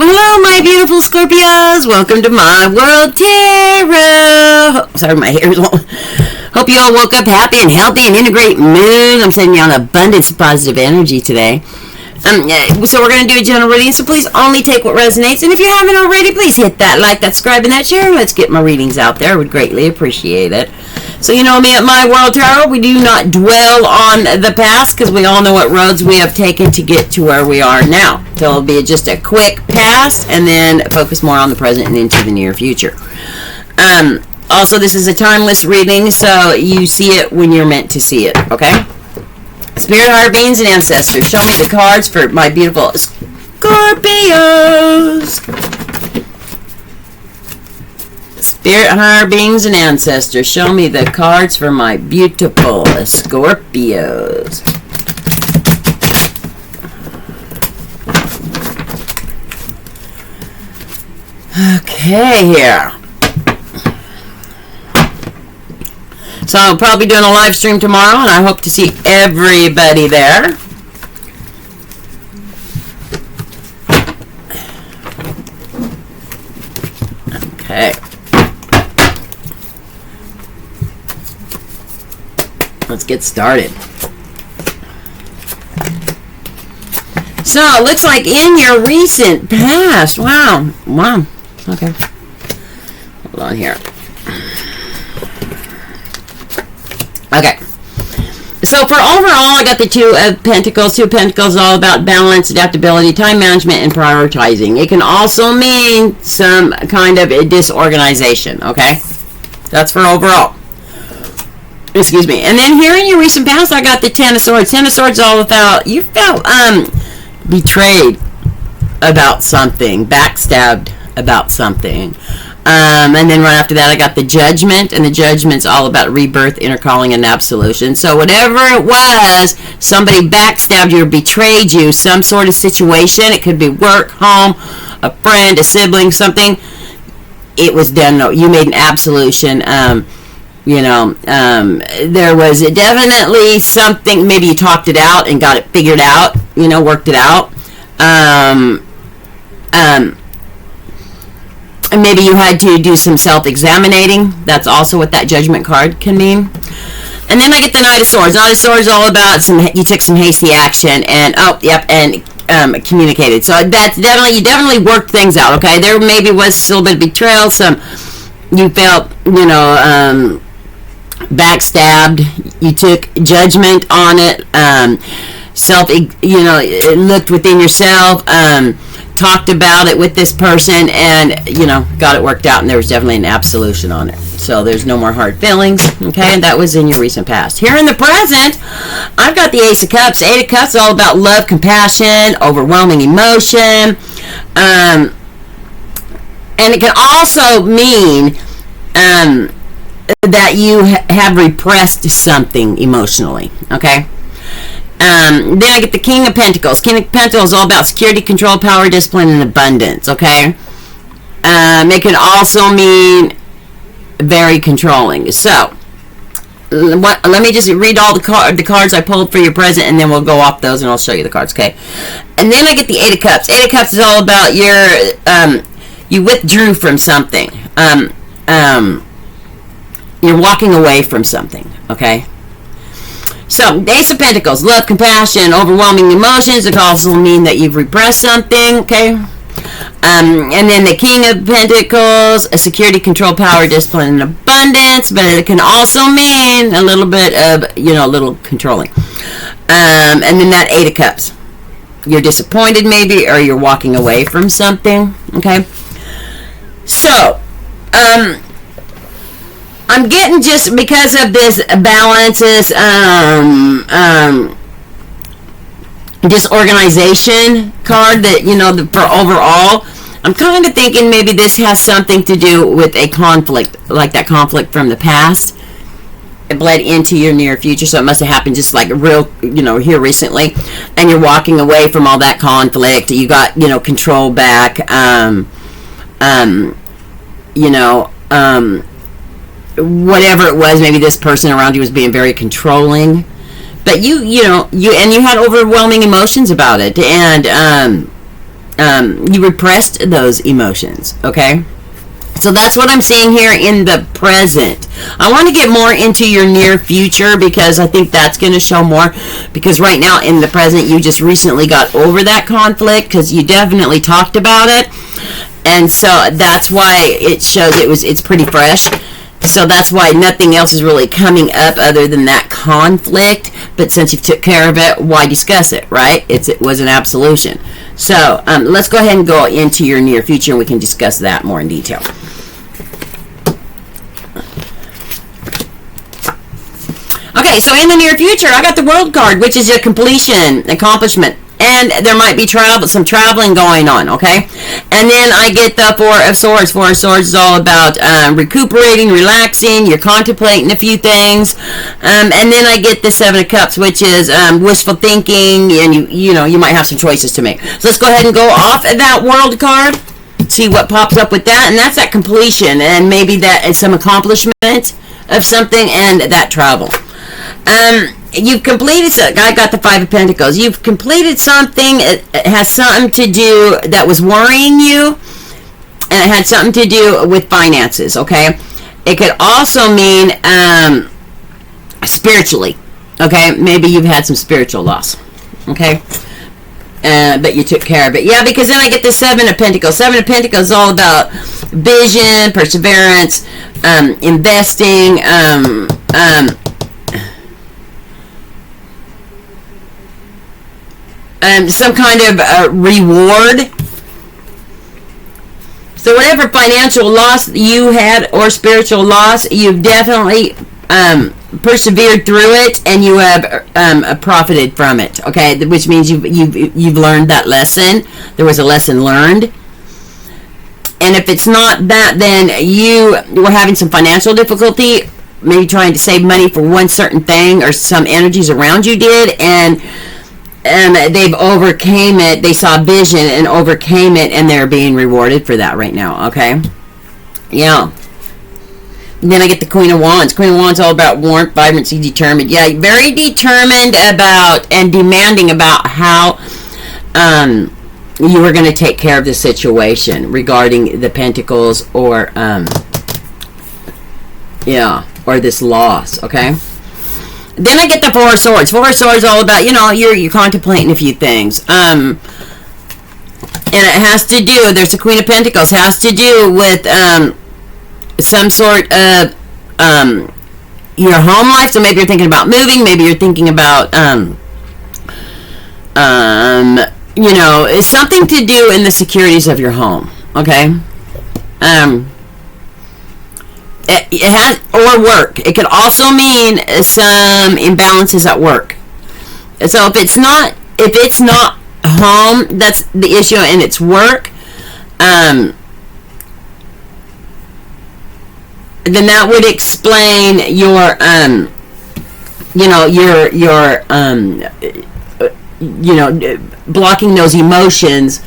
Hello, my beautiful Scorpios. Welcome to my world tarot. Sorry, my hair's long. Hope you all woke up happy and healthy and in a great mood. I'm sending you on abundance of positive energy today. So we're going to do a general reading, so please only take what resonates. And if you haven't already, please hit that like, that subscribe, and that share. Let's get my readings out there. I would greatly appreciate it. So you know me at My World Tarot. We do not dwell on the past because we all know what roads we have taken to get to where we are now. So it'll be just a quick past and then focus more on the present and into the near future. Also, this is a timeless reading, so you see it when you're meant to see it, okay? Spirit, higher beings, and ancestors, show me the cards for my beautiful Scorpios. Spirit, higher beings, and ancestors, show me the cards for my beautiful Scorpios. Okay, here. So I'll probably be doing a live stream tomorrow, and I hope to see everybody there. Okay. Let's get started. So it looks like in your recent past. Wow. Okay. Hold on here. Okay. So for overall, I got the Two of Pentacles. Two of Pentacles is all about balance, adaptability, time management, and prioritizing. It can also mean some kind of a disorganization, okay? That's for overall. Excuse me. And then here in your recent past, I got the Ten of Swords. Ten of Swords is all about, you felt betrayed about something, backstabbed about something. And then right after that, I got the Judgment, and the Judgment's all about rebirth, inner calling, and absolution. So whatever it was, somebody backstabbed you or betrayed you, some sort of situation. It could be work, home, a friend, a sibling, something. It was done. No, you made an absolution. There was definitely something. Maybe you talked it out and got it figured out. Worked it out. And maybe you had to do some self-examining. That's also what that Judgment card can mean. And then I get the Knight of Swords. Knight of Swords is all about you took some hasty action and communicated. So that's definitely, you definitely worked things out. Okay, there maybe was a little bit of betrayal. You felt backstabbed. You took judgment on it. Looked within yourself. Talked about it with this person and got it worked out, and there was definitely an absolution on it, so there's no more hard feelings. Okay, and that was in your recent past. Here in the present, I've got the Ace of Cups. Eight of Cups is all about love, compassion, overwhelming emotion, and it can also mean that you have repressed something emotionally. Okay. Then I get the King of Pentacles. King of Pentacles is all about security, control, power, discipline, and abundance, okay? It can also mean very controlling. So, let me just read all the cards I pulled for your present, and then we'll go off those, and I'll show you the cards, okay? And then I get the Eight of Cups. Eight of Cups is all about you withdrew from something. You're walking away from something, okay? So, the Ace of Pentacles, love, compassion, overwhelming emotions. It can also mean that you've repressed something, okay? And then the King of Pentacles, a security, control, power, discipline, and abundance. But it can also mean a little bit of, a little controlling. And then that Eight of Cups. You're disappointed maybe, or you're walking away from something, okay? So, I'm getting, just because of this balances, disorganization card that, for overall, I'm kind of thinking maybe this has something to do with a conflict, like that conflict from the past. It bled into your near future, so it must have happened just like real, here recently, and you're walking away from all that conflict. You got, control back, whatever it was, maybe this person around you was being very controlling, but you had overwhelming emotions about it, and you repressed those emotions, okay? So that's what I'm seeing here in the present. I want to get more into your near future because I think that's going to show more. Because right now in the present, you just recently got over that conflict because you definitely talked about it. And so that's why it shows it's pretty fresh. So that's why nothing else is really coming up other than that conflict. But since you took care of it, why discuss it, right? It was an absolution. So let's go ahead and go into your near future and we can discuss that more in detail. Okay, so in the near future, I got the World card, which is a completion, accomplishment. And there might be some traveling going on, okay? And then I get the Four of Swords. Four of Swords is all about recuperating, relaxing. You're contemplating a few things. And then I get the Seven of Cups, which is wishful thinking. And, you might have some choices to make. So let's go ahead and go off of that World card. See what pops up with that. And that's that completion. And maybe that is some accomplishment of something and that travel. You've completed, I got the Five of Pentacles. You've completed something. It has something to do that was worrying you, and it had something to do with finances, okay? It could also mean spiritually, okay? Maybe you've had some spiritual loss, okay? But you took care of it. Yeah, because then I get the Seven of Pentacles. Seven of Pentacles is all about vision, perseverance, investing, some kind of reward. So whatever financial loss you had or spiritual loss, you've definitely persevered through it, and you have profited from it. Okay, which means you've learned that lesson. There was a lesson learned. And if it's not that, then you were having some financial difficulty, maybe trying to save money for one certain thing, or some energies around you did, and they've overcame it. They saw vision and overcame it, and they're being rewarded for that right now, okay? Yeah. And then I get the Queen of Wands. Queen of Wands all about warmth, vibrancy, determined. Yeah, very determined about and demanding about how you were going to take care of the situation regarding the Pentacles or, or this loss, okay? Then I get the Four of Swords. Four of Swords all about, you're contemplating a few things. And it has to do, there's the Queen of Pentacles, has to do with some sort of your home life. So maybe you're thinking about moving. Maybe you're thinking about, it's something to do in the securities of your home. Okay? It has, or work. It could also mean some imbalances at work. So if it's not home, that's the issue, and it's work, then that would explain your blocking those emotions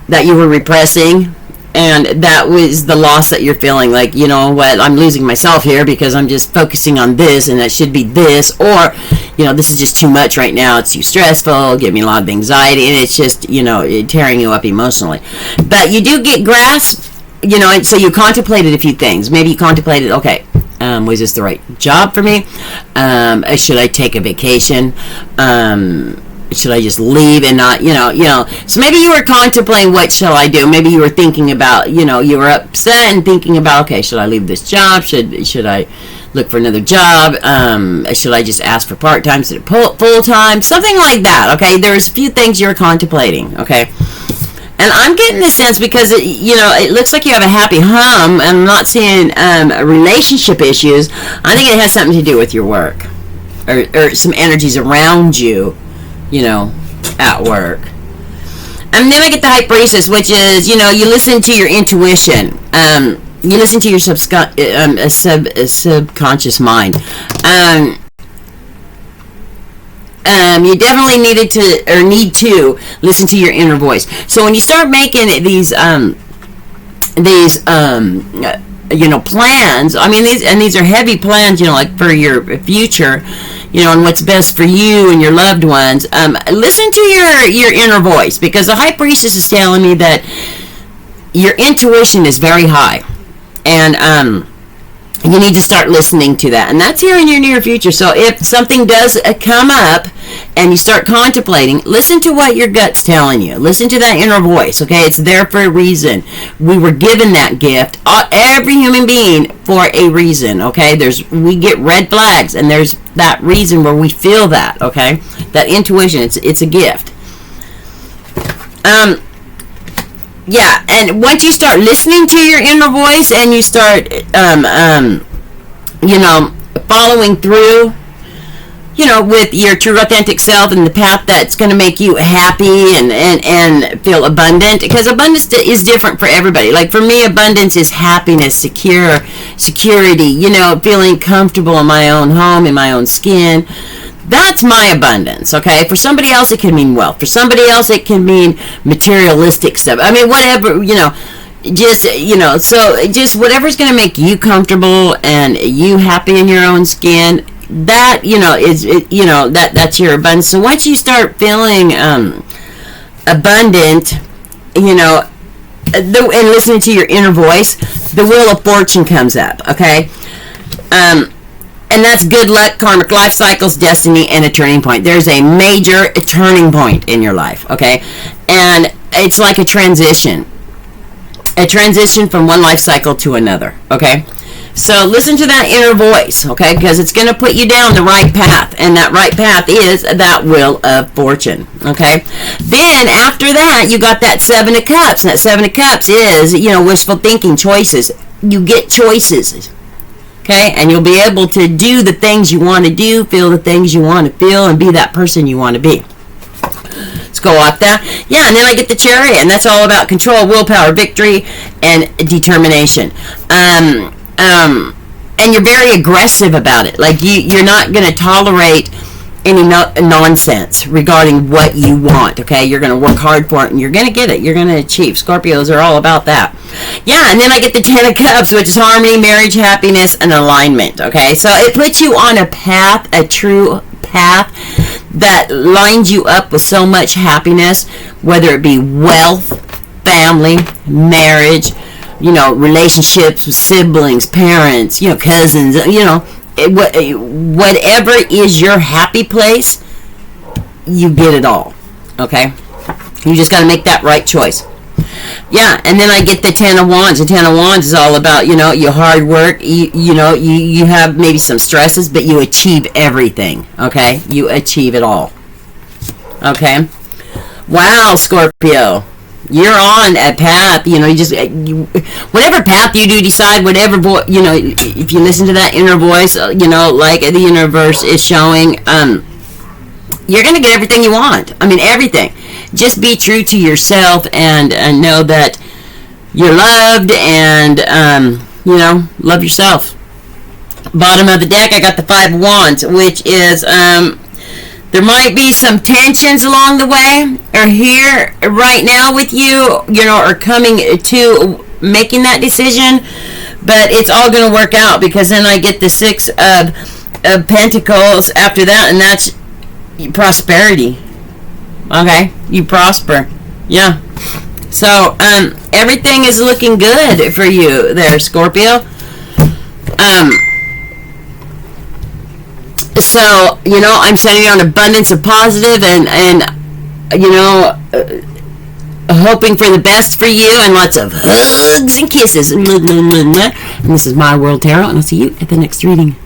that you were repressing. And that was the loss that you're feeling, like, I'm losing myself here because I'm just focusing on this, and that should be this, or, this is just too much right now, it's too stressful, give me a lot of anxiety, and it's just, tearing you up emotionally. But you do get grasp, and so you contemplated a few things. Maybe you contemplated, okay, was this the right job for me? Should I take a vacation? Should I just leave and not, so maybe you were contemplating, what shall I do? Maybe you were thinking about, you were upset and thinking about, okay, should I leave this job? Should I look for another job? Should I just ask for part-time instead of full-time? Something like that, okay? There's a few things you're contemplating, okay? And I'm getting the sense, because, it looks like you have a happy home. I'm not seeing relationship issues. I think it has something to do with your work, or some energies around you, at work. And then I get the High Priestess, which is, you listen to your intuition. You listen to your subconscious mind. You definitely need to listen to your inner voice. So when you start making these plans. I mean, these are heavy plans, like for your future, and what's best for you and your loved ones. Listen to your inner voice, because the High Priestess is telling me that your intuition is very high, and you need to start listening to that, and that's here in your near future. So if something does come up and you start contemplating, listen to what your gut's telling you. Listen to that inner voice, okay? It's there for a reason. We were given that gift, every human being, for a reason, okay? We get red flags, and there's that reason where we feel that, okay? That intuition, it's a gift. Yeah, and once you start listening to your inner voice and you start, following through, with your true authentic self and the path that's going to make you happy and feel abundant, because abundance is different for everybody. Like for me, abundance is happiness, security, feeling comfortable in my own home, in my own skin. That's my abundance, okay? For somebody else, it can mean wealth. For somebody else, it can mean materialistic stuff. I mean, whatever, just whatever's going to make you comfortable and you happy in your own skin, that, that's your abundance. So once you start feeling abundant, and listening to your inner voice, the Wheel of Fortune comes up, okay? And that's good luck, karmic life cycles, destiny, and a turning point. There's a major turning point in your life, okay? And it's like a transition from one life cycle to another, okay? So listen to that inner voice, okay? Because it's going to put you down the right path, and that right path is that Wheel of Fortune, okay? Then after that, you got that Seven of Cups. And that Seven of Cups is, wishful thinking, choices. You get choices. Okay, and you'll be able to do the things you want to do, feel the things you want to feel, and be that person you want to be. Let's go off that. Yeah, and then I get the Chariot, and that's all about control, willpower, victory, and determination. And you're very aggressive about it. Like you're not going to tolerate any nonsense regarding what you want, okay? You're going to work hard for it, and you're going to get it. You're going to achieve. Scorpios are all about that. Yeah, and then I get the Ten of Cups, which is harmony, marriage, happiness, and alignment, okay? So it puts you on a path, a true path, that lines you up with so much happiness, whether it be wealth, family, marriage, relationships with siblings, parents, cousins, whatever is your happy place, you get it all, okay? You just got to make that right choice. Yeah, and then I get the Ten of Wands. The Ten of Wands is all about, your hard work. You have maybe some stresses, but you achieve everything, okay? You achieve it all, okay? Wow, Scorpio. You're on a path, whatever path you do decide, whatever, if you listen to that inner voice, like the universe is showing, you're going to get everything you want. I mean, everything. Just be true to yourself and know that you're loved and, love yourself. Bottom of the deck, I got the Five of Wands, which is, there might be some tensions along the way, or here right now with you, or coming to making that decision, but it's all going to work out, because then I get the Six of Pentacles after that, and that's prosperity. Okay, you prosper. Yeah. So, everything is looking good for you there, Scorpio. So, I'm sending on abundance of positive and hoping for the best for you, and lots of hugs and kisses. And this is My World Tarot, and I'll see you at the next reading.